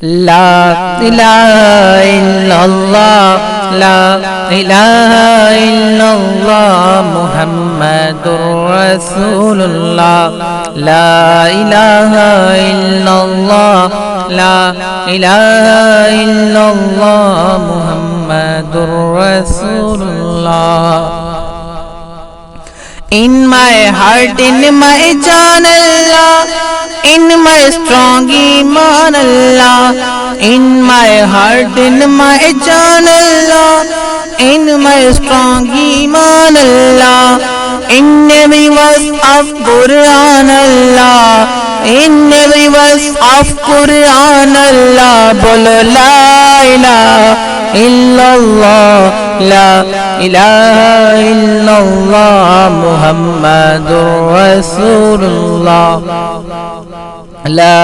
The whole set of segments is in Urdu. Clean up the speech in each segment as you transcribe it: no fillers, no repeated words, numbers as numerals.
لا الہ الا اللہ لا الہ الا اللہ محمد رسول اللہ لا الہ الا اللہ لا الہ الا اللہ محمد رسول اللہ. In my heart, in my jaan Allah, in my strong iman Allah, in my heart, in my jaan Allah, in my strong iman Allah, in every verse of Quran Allah, in every verse of Quran Allah, bolo la ilaha illallah لا الہ الا اللہ محمد رسول اللہ لا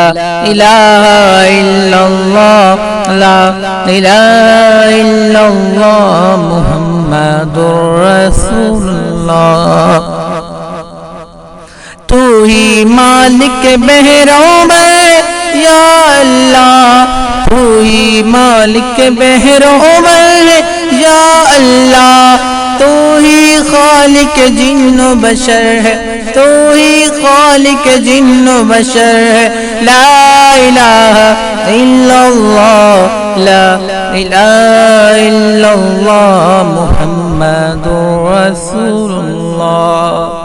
الہ الا اللہ لا الہ الا اللہ محمد رسول اللہ. تو ہی مالک بحروں میں یا اللہ تو ہی مالک بحروں میں یا اللہ تو ہی خالق جن و بشر ہے تو ہی خالق جن و بشر ہے لا الہ الا اللہ لا الہ الا اللہ محمد رسول اللہ.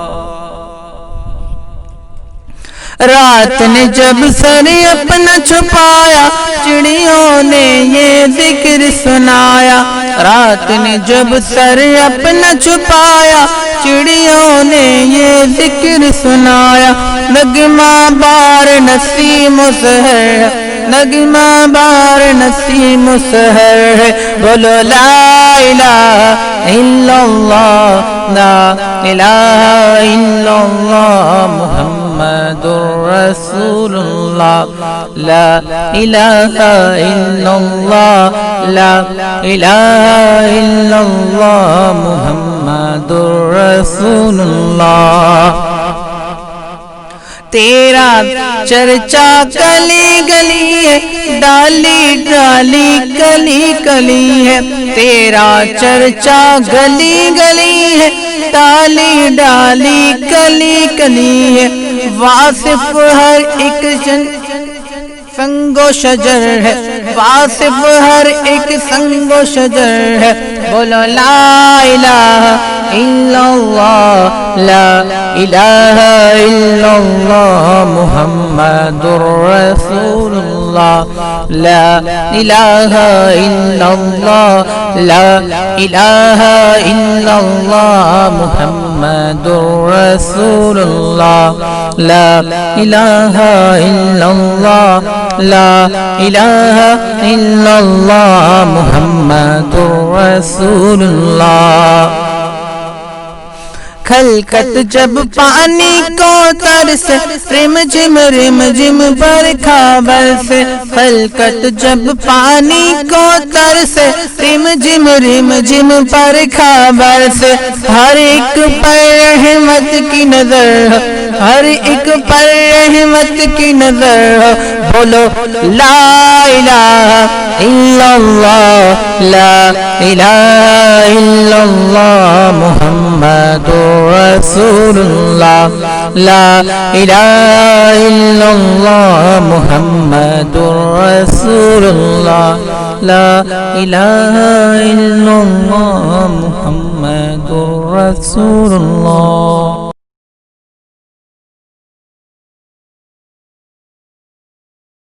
رات نے جب سر اپنا چھپایا چڑیوں نے یہ ذکر سنایا رات نے جب سر اپنا چھپایا چڑیوں نے یہ ذکر سنایا نغمہ بار نسیم سحر نغمہ بار نسیم سحر ہے بولو لا الہ الا اللہ لا الہ الا اللہ محمد رسول اللہ لا الہ الا اللہ لا الہ الا اللہ محمد رسول اللہ. تیرا چرچا گلی گلی ہے ڈالی ڈالی کلی کلی ہے تیرا چرچا گلی گلی ہے ڈالی ڈالی کلی کلی ہے واصف ہر ایک سنگ و شجر ہے واصف ہر ایک سنگ و شجر ہے بولو لا الہ الا اللہ لا الہ الا اللہ محمد رسول اللہ لا الہ الا اللہ لا الہ الا اللہ محمد رسول اللہ لا الہ الا اللہ لا الہ الا اللہ محمد رسول اللہ. خلقت جب پانی کو ترسے رم جم برکھا برسے خلقت جب پانی کو ترسے رم جم برکھا برسے ہر ایک پر رحمت کی نظر ہر ایک پر رحمت کی نظر بولو لا الہ الا اللہ لا الہ الا اللہ محمد رسول اللہ لا الہ الا اللہ محمد رسول اللہ لا الہ الا اللہ محمد رسول اللہ.